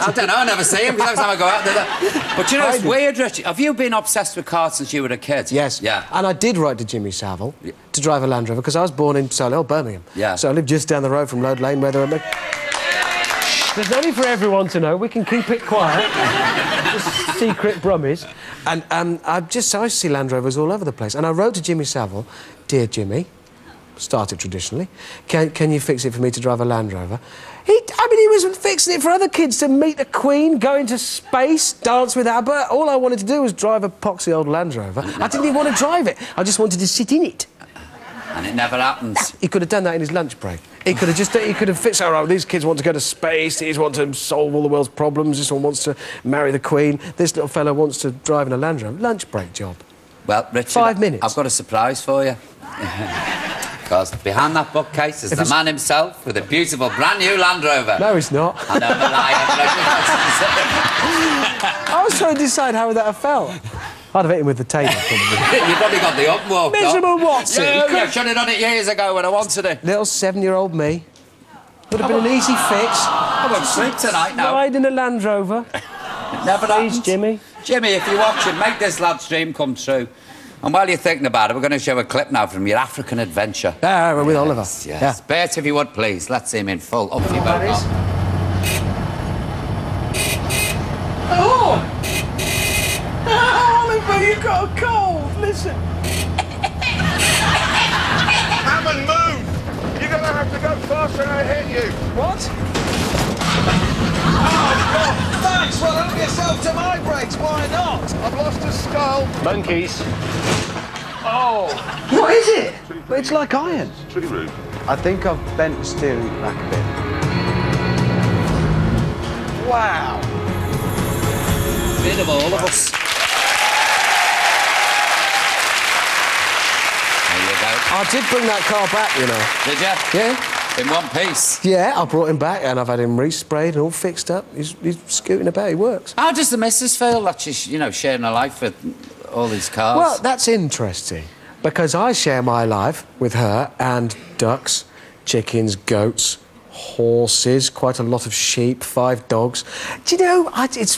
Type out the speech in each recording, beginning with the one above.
I don't know, I never see him, because every time I go out there... But you know, it's weird, Richie. Have you been obsessed with cars since you were a kid? Yes. Yeah. And I did write to Jimmy Savile to drive a Land Rover, because I was born in Solihull, Birmingham. Yeah. So I lived just down the road from Lode Lane, where there were... There's no need for everyone to know. We can keep it quiet. Just secret brummies. And I used to see Land Rovers all over the place. And I wrote to Jimmy Savile, "Dear Jimmy," started traditionally, can you fix it for me to drive a Land Rover? He was fixing it for other kids to meet the Queen, go into space, dance with ABBA. All I wanted to do was drive a poxy old Land Rover. I didn't even want to drive it. I just wanted to sit in it. And it never happens. He could have done that in his lunch break. He could have fixed, oh, these kids want to go to space, these want to solve all the world's problems, this one wants to marry the Queen, this little fellow wants to drive in a Land Rover. Lunch break job. Well, Richard, 5 minutes. I've got a surprise for you. Because behind that bookcase is the man himself with a beautiful brand new Land Rover. No, he's not. I know, but I was trying to decide how that felt. I'd have hit him with the table, probably. You've probably got the up walk. Miserable Watson. You should have done it years ago when I wanted it. Little 7-year-old me. Would have been an easy fix. I won't sleep tonight now. Ride in a Land Rover. Never Please, happens. Jimmy. Jimmy, if you're watching, make this lad's dream come true. And while you're thinking about it, we're going to show a clip now from your African adventure. Ah, we're with Oliver. Yes. Yeah. Bert, if you would, please. Let's see him in full. Up you go. Oh! Oliver, you've got a cold. Listen. Hammond, move! You're going to have to go faster and I hit you. What? Oh, God, thanks. Well, help yourself to my brakes. Why not? I've lost a skull. Monkeys. Oh. What is it? It's like iron. Pretty rude. I think I've bent the steering back a bit. Wow. Bit of all of us. There you go. I did bring that car back, you know. Did you? Yeah. In one piece. Yeah, I brought him back and I've had him resprayed and all fixed up. He's scooting about, he works. How does the missus feel that she's, you know, sharing her life with all these cars? Well, that's interesting, because I share my life with her and ducks, chickens, goats, horses, quite a lot of sheep, 5 dogs. Do you know,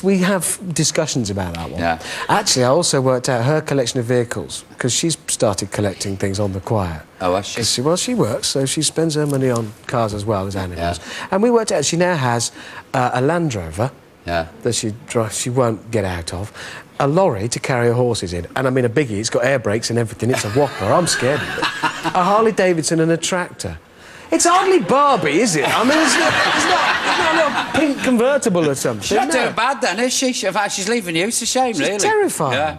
we have discussions about that one. Yeah. Actually, I also worked out her collection of vehicles, because she's started collecting things on the quiet. Oh, has she? Well, she works, so she spends her money on cars as well as animals. Yeah. And we worked out she now has a Land Rover that she won't get out of, a lorry to carry her horses in, and I mean a biggie, it's got air brakes and everything, it's a whopper, I'm scared of it. A Harley Davidson and a tractor. It's hardly Barbie, is it? I mean, it's not a little pink convertible or something. She's not doing bad then, is she? In fact, she's leaving you. It's a shame, really. It's terrifying. Yeah.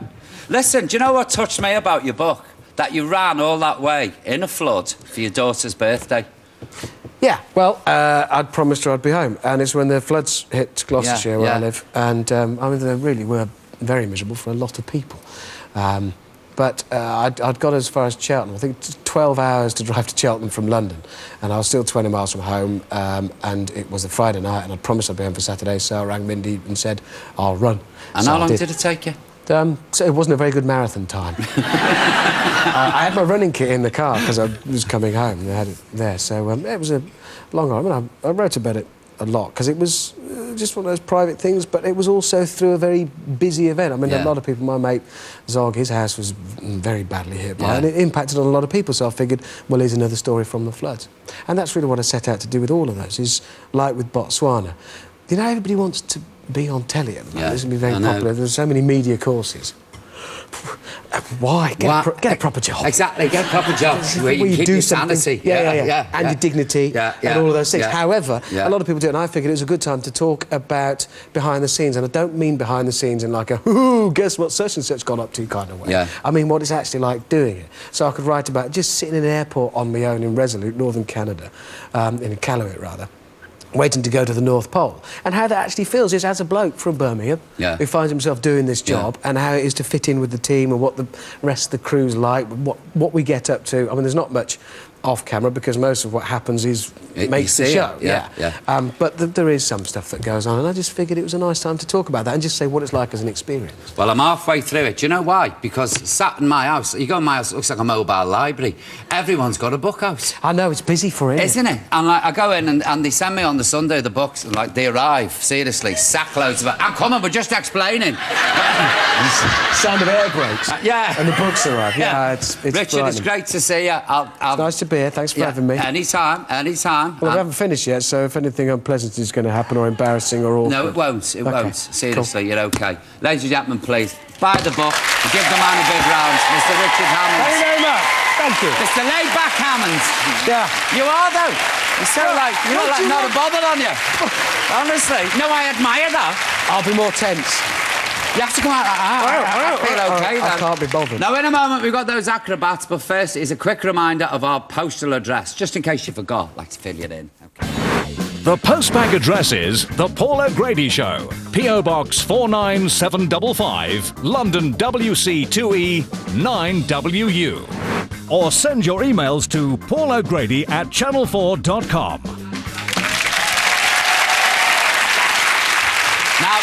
Listen, do you know what touched me about your book? That you ran all that way in a flood for your daughter's birthday. Yeah, well, I'd promised her I'd be home, and it's when the floods hit Gloucestershire, where I live, and, I mean, they really were very miserable for a lot of people. But I'd got as far as Cheltenham. I think it's 12 hours to drive to Cheltenham from London, and I was still 20 miles from home, and it was a Friday night, and I'd promised I'd be home for Saturday, so I rang Mindy and said, I'll run. And how long did it take you? So it wasn't a very good marathon time. I had my running kit in the car because I was coming home, and I had it there, so it was a long run. I mean, I wrote about it a lot, because it was just one of those private things, but it was also through a very busy event. I mean, a lot of people, my mate Zog, his house was very badly hit by it, and it impacted on a lot of people, so I figured, well, here's another story from the floods. And that's really what I set out to do with all of those, is like with Botswana. You know, everybody wants to be on telly at the moment. This is going to be very popular. There's so many media courses. Why? Get a proper job. Exactly, get a proper job where you keep your sanity. And your dignity and all of those things. However, a lot of people do it, and I figured it was a good time to talk about behind the scenes, and I don't mean behind the scenes in like a, ooh, guess what such and such got up to kind of way. I mean what it's actually like doing it. So I could write about just sitting in an airport on my own in Resolute, northern Canada, in Iqaluit rather, waiting to go to the North Pole, and how that actually feels just as a bloke from Birmingham who finds himself doing this job, and how it is to fit in with the team, and what the rest of the crew's like, what we get up to. I mean, there's not much off camera because most of what happens is makes the see show. it, yeah. But there is some stuff that goes on, and I just figured it was a nice time to talk about that and just say what it's like as an experience. Well, I'm halfway through it. Do you know why? Because sat in my house, you go in my house, it looks like a mobile library. Everyone's got a book house. I know, it's busy for it. Isn't it? And like, I go in and they send me on the Sunday the books, and like they arrive, seriously, sackloads of it. I'm coming, we're just explaining. Sound of air brakes. Yeah. And the books arrive. Yeah, it's Richard, it's great to see you. It's nice to be here. Thanks for having me. Anytime. Well, we haven't finished yet, so if anything unpleasant is going to happen or embarrassing or awkward... No, it won't. It won't. Seriously, cool. You're OK. Ladies and gentlemen, please, buy the book. Give the man a big round. Mr Richard Hammond. Thank you very much. Thank you. Mr laid-back Hammond. Yeah. You are, though. You're so like... You're not like not a bother on you. Honestly. No, I admire that. I'll be more tense. You have to come out like that. I feel OK, then. I can't be bothered. Now, in a moment, we've got those acrobats, but first is a quick reminder of our postal address, just in case you forgot. I'd like to fill you in. OK. The postbag address is The Paul O'Grady Show, P.O. Box 49755, London WC2E 9WU. Or send your emails to paulogrady@channel4.com. Now,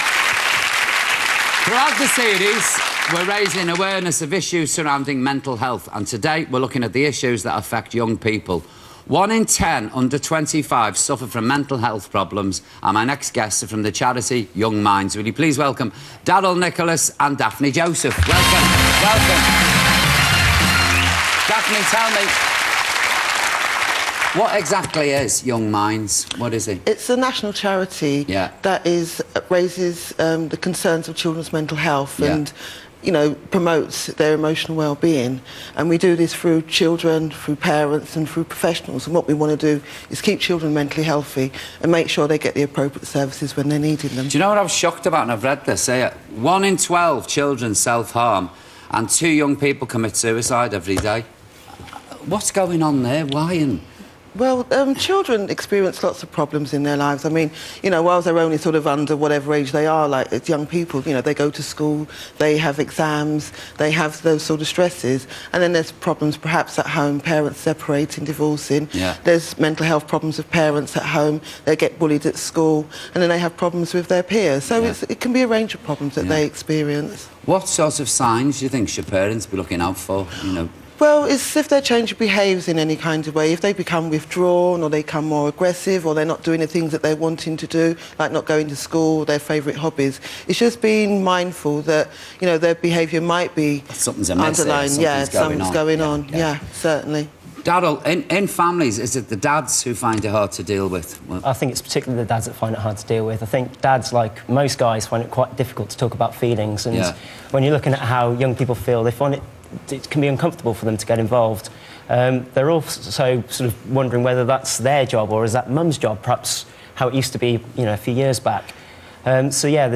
throughout the series, we're raising awareness of issues surrounding mental health, and today we're looking at the issues that affect young people. 1 in 10 under 25 suffer from mental health problems, and my next guests are from the charity Young Minds. Will you please welcome Daryl Nicholas and Daphne Joseph. Welcome. Daphne, tell me, what exactly is Young Minds? What is it? It's a national charity that raises the concerns of children's mental health and, you know, promotes their emotional well-being. And we do this through children, through parents and through professionals. And what we want to do is keep children mentally healthy and make sure they get the appropriate services when they're needing them. Do you know what I was shocked about, and I've read this? 1 in 12 children self-harm and 2 young people commit suicide every day. What's going on there? Why? Well, children experience lots of problems in their lives. I mean, you know, whilst they're only sort of under whatever age they are, like it's young people, you know, they go to school, they have exams, they have those sort of stresses, and then there's problems perhaps at home, parents separating, divorcing. There's mental health problems with parents at home, they get bullied at school, and then they have problems with their peers. So it can be a range of problems that they experience. What sorts of signs do you think should parents be looking out for, you know? Well, it's if their change behaves in any kind of way. If they become withdrawn or they become more aggressive or they're not doing the things that they're wanting to do, like not going to school, their favourite hobbies, it's just being mindful that, you know, their behaviour might be something's amiss, underlying. Something's going on. Yeah, certainly. Daryl, in families, is it the dads who find it hard to deal with? Well, I think it's particularly the dads that find it hard to deal with. I think dads, like most guys, find it quite difficult to talk about feelings. And when you're looking at how young people feel, they find it can be uncomfortable for them to get involved. They're also sort of wondering whether that's their job or is that mum's job, perhaps how it used to be, you know, a few years back. So yeah,